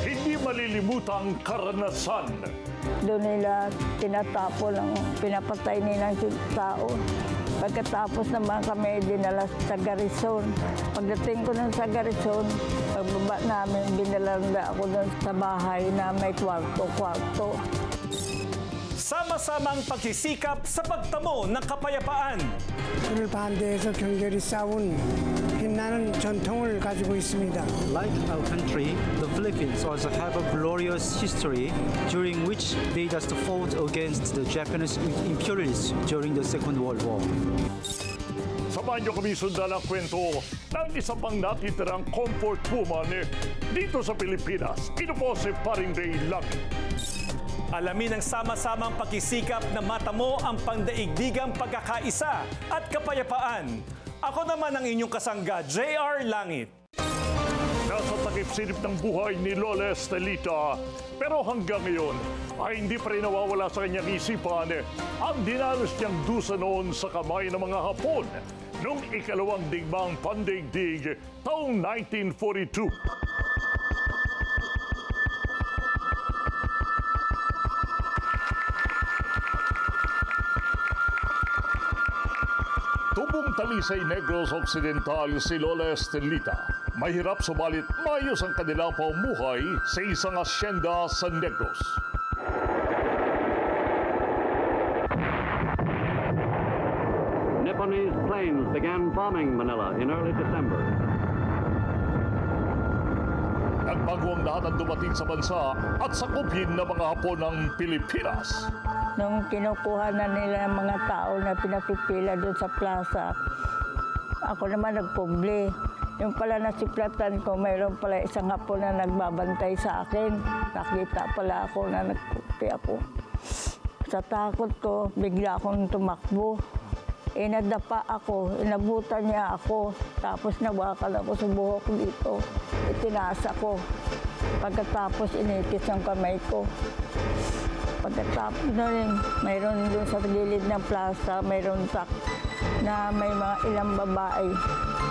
Hindi malilimutang karanasan. Doon nila tinatapon ang pinapatay nilang tao. Pagkatapos naman kami dinala sa Garrison. Pagdating ko nun sa Garrison, pagbaba namin, binalanda ako doon sa bahay na may kwarto-kwarto. Sama-samang pagsisikap sa pagtamo ng kapayapaan. 그를 반대해서 결결이 싸운 빛나는 전통을 가지고 있습니다. Like our country, the Philippines also have a glorious history during which they just fought against the Japanese imperialists during the Second World War. Samahan niyo kami sundan ang kwento ng isa pang natitirang comfort woman dito sa Pilipinas. Ito po si Paring Ray Langit. Alamin ang sama-samang pagsisikap na matamo ang pandaigdigang pagkakaisa at kapayapaan. Ako naman ang inyong kasangga, J.R. Langit. Nasa takip-silip ng buhay ni Lola Estelita, pero hanggang ngayon ay hindi pa rin nawawala sa kanyang isipan ang dinanas niyang dusa noon sa kamay ng mga Hapon noong ikalawang digmaang pandaigdig taong 1942. Tubong Talisay Negros Occidental si Lola Estelita. Mahirap subalit maayos ang kanilang pamumuhay sa isang asyenda sa Negros. Nepalese planes began bombing Manila in early December. Nagbago ang lahat ang dumating sa bansa at sakupin ng mga Hapon ng Pilipinas. Nung kinukuha na nila ang mga tao na pinapipila doon sa plaza, ako naman nagpubli. Yung pala nasiplatan ko, mayroon pala isang Hapon na nagbabantay sa akin. Nakita pala ako na nagpubli ako. Sa takot ko, bigla akong tumakbo. Nadapa ako, inabutan niya ako. Tapos nawakan ako sa buhok dito. Itinaas ako. Pagkatapos inikis ang kamay ko. Pagkatapos na rin, mayroon doon sa gilid ng plaza, mayroon truck na may mga ilang babae.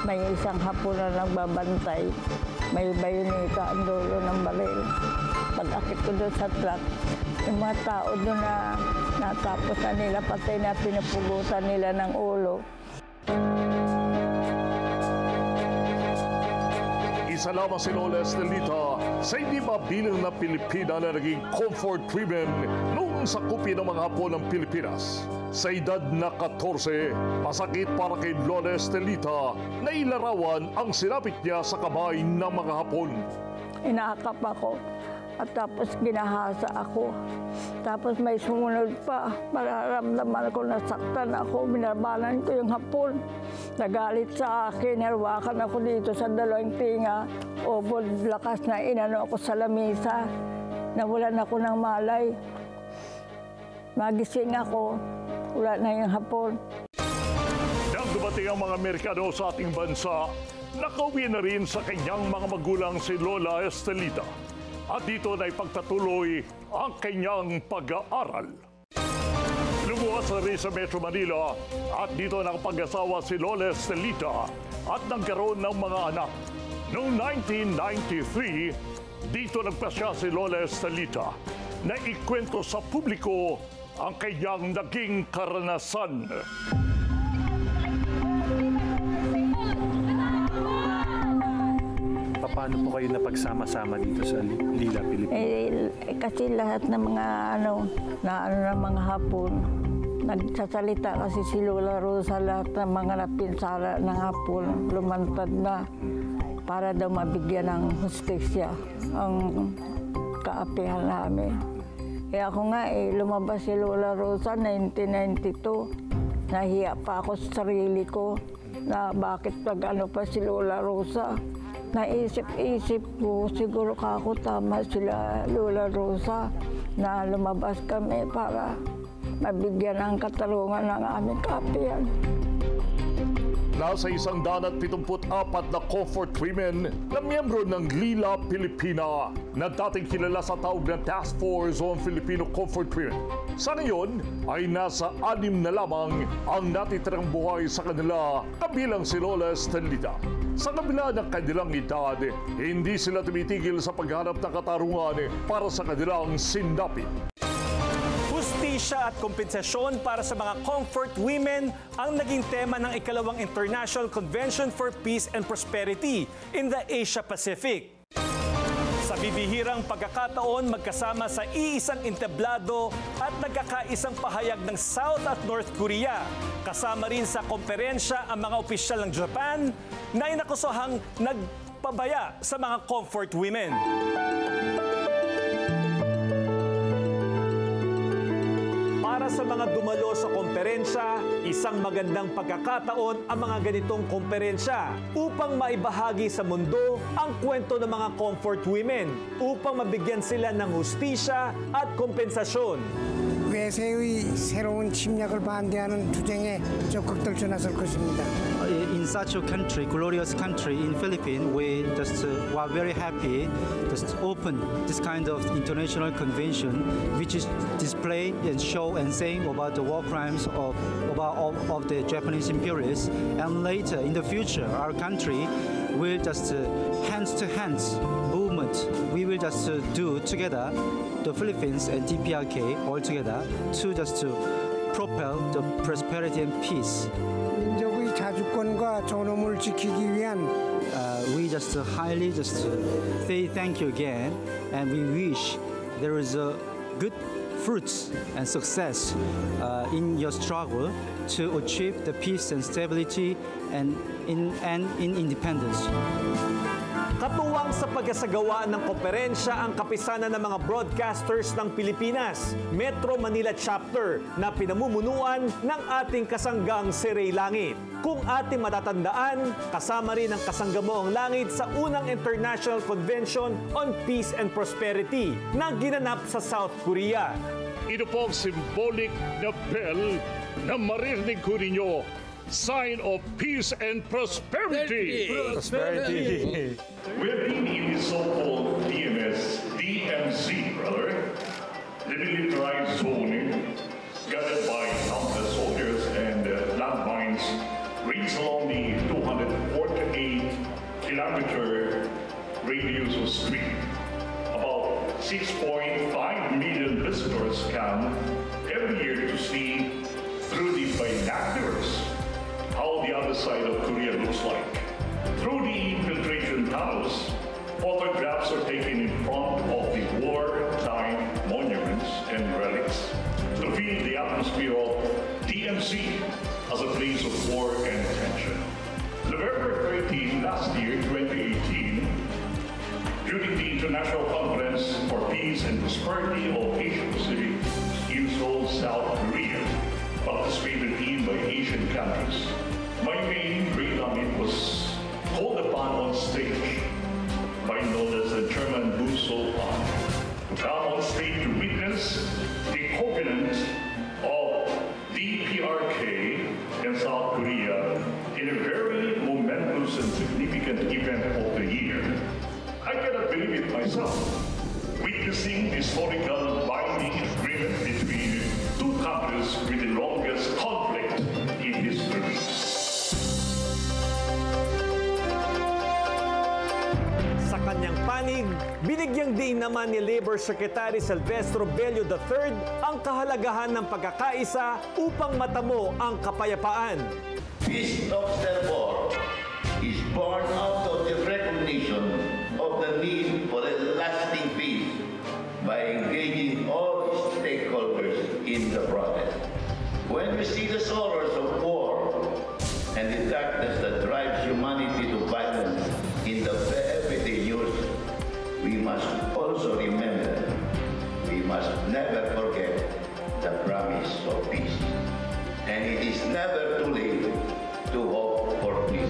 May isang Hapon na nagbabantay. May bayoneta ang dulo ng baril. Pag-akit ko doon sa truck, yung mga tao doon na natapos na nila, patay na pinupugutan nila ng ulo. Isa lamang si Lola Estelita sa hindi mabilang na Pilipina na naging comfort women noong sakupin ng mga Hapon ng Pilipinas. Sa edad na 14, masakit para kay Lola Estelita na ilarawan ang sinapit niya sa kamay ng mga Hapon. Inakap ako at tapos ginahasa ako. Tapos may sumunod pa, mararamdaman ko nasaktan ako, binabanan ko yung Hapon. Nagalit sa akin, narwakan ako dito sa dalawang tinga. Obod, lakas na inano ako sa lamisa. Nawalan ako ng malay. Magising ako, wala na yung Hapon. Nang dumating ang mga Amerikano sa ating bansa, nakauwi na rin sa kanyang mga magulang si Lola Estelita. At dito na ipagtatuloy ang kanyang pag-aaral. Lumuwas na rin sa Metro Manila at dito nakapag-asawa si Lola Estelita at nagkaroon ng mga anak. Noong 1993, dito nagpasya si Lola Estelita na ikwento sa publiko ang kanyang naging karanasan. Paano po kayo napagsama-sama dito sa Lila, Pilipinas? Kasi lahat ng mga ng mga Hapon, nagsasalita kasi si Lola Rosa, lahat ng mga napinsala ng Hapon, lumantad na para daw mabigyan ng hustisya ang kaapihan namin. Ako nga lumabas si Lola Rosa 1992. Nahiya pa ako sa sarili ko na bakit pag-ano pa si Lola Rosa. Naisip-isip ko, siguro kako tama sila Lola Rosa na lumabas kami para mabigyan ng katarungan ng aming kaapihan. Nasa 174 na comfort women na miyembro ng Lila Pilipina na dating kilala sa tawag ng Task Force on Filipino Comfort Women. Sa ngayon ay nasa 6 na lamang ang natitirang buhay sa kanila kabilang si Lola Estelita. Sa kabila ng kanilang edad, hindi sila tumitigil sa paghanap ng katarungan para sa kanilang sindapin. Hustisya at kompensasyon para sa mga comfort women ang naging tema ng ikalawang International Convention for Peace and Prosperity in the Asia-Pacific. Sa bibihirang pagkakataon, magkasama sa iisang entablado at nagkakaisang pahayag ng South at North Korea. Kasama rin sa komperensya ang mga opisyal ng Japan na inakusahang nagpabaya sa mga comfort women. Para sa mga dumalo sa komperensya, isang magandang pagkakataon ang mga ganitong komperensya upang maibahagi sa mundo ang kwento ng mga comfort women upang mabigyan sila ng hustisya at kompensasyon. 외세의 새로운 침략을 반대하는 투쟁에 적극 들춰나설 것입니다. In such a country, glorious country in Philippines, we just were very happy just open this kind of international convention, which is display and show and saying about the war crimes of the Japanese imperialists. And later in the future, our country will just hands to hands movement. We will just do together, the Philippines and DPRK all together to just to propel the prosperity and peace. 민족의 자주권과 존엄을 지키기 위한 We just highly just say thank you again, and we wish there is a good fruits and success in your struggle to achieve the peace and stability and in independence. Katuwang sa pagkasagawa ng komperensya ang kapisanan ng mga broadcasters ng Pilipinas, Metro Manila Chapter na pinamumunuan ng ating kasanggang si Ray Langit. Kung ating matatandaan, kasama rin ang kasanggamoong Langit sa unang International Convention on Peace and Prosperity na ginanap sa South Korea. Ito po ang symbolic na bell na maririnig ko ninyo. Sign of peace and prosperity. Prosperity. We're being in the so-called DMZ, brother. The militarized zone, guarded by countless soldiers and landmines, reads along the 248-kilometer radius of street. About 6.5 million visitors come every year to see through the binoculars how the other side of Korea looks like. Through the infiltration tunnels, photographs are taken in front of the wartime monuments and relics to feel the atmosphere of DMZ as a place of war and tension. November 13 last year, 2018, during the International Conference for Peace and Prosperity of Asia-Pacific in Seoul, South Korea, participated in by Asian countries. My main Ray Langit was called upon on stage by no less than Chairman Boo So-an to come on stage to witness the covenant of DPRK and South Korea in a very momentous and significant event of the year. I cannot believe it myself, witnessing the historical binding agreement between two countries with the longest conflict in history. Sa kanyang panig, binigyang diin naman ni Labor Secretary Silvestro Bello III ang kahalagahan ng pagkakaisa upang matamo ang kapayapaan. Peace talks, therefore, is born out of the recognition of the need for a lasting peace by engaging all stakeholders in the process. When we see the sorrows of war and the darkness that drives humanity to violence in the everyday news, we must also remember, we must never forget the promise of peace. And it is never too late to hope for peace.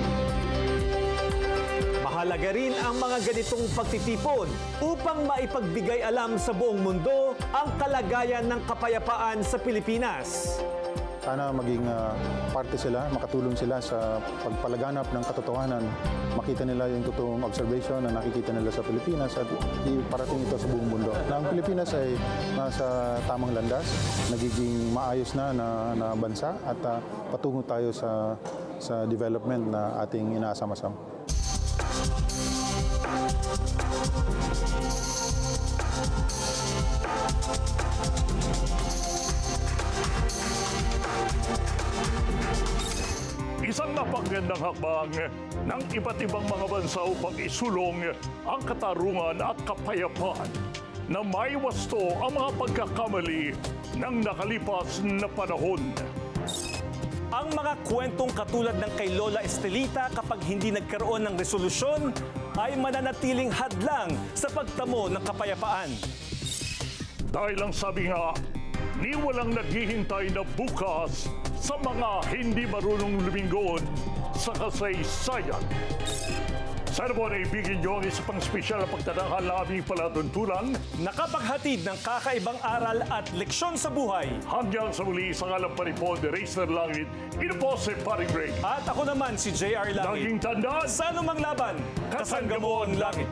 Mahalaga rin ang mga ganitong pagtitipon upang maipagbigay alam sa buong mundo ang kalagayan ng kapayapaan sa Pilipinas. Sana maging parte sila, makatulong sila sa pagpalaganap ng katotohanan. Makita nila yung totoong observation na nakikita nila sa Pilipinas at iparating ito sa buong mundo. Na ang Pilipinas ay nasa tamang landas, nagiging maayos na bansa at patungo tayo sa development na ating inaasam-asam. Isang napakagandang hakbang ng iba't ibang mga bansa upang isulong ang katarungan at kapayapaan na may wasto ang mga pagkakamali ng nakalipas na panahon. Ang mga kwentong katulad ng kay Lola Estelita kapag hindi nagkaroon ng resolusyon ay mananatiling hadlang sa pagtamo ng kapayapaan. Dahil ang sabi nga, ni walang naghihintay na bukas sa mga hindi marunong lumingon sa kasaysayan. Sana po naibigin niyo ang isa pang espesyal na pagtadakal na aming palatuntunan. Nakapaghatid ng kakaibang aral at leksyon sa buhay. Hanggang sa muli sa ngalan pa rin po, The Racer Langit, ino po si Paring Ray. At ako naman si J.R. Langit. Laging tandaan, Sa anumang laban, kasangga mo ang langit.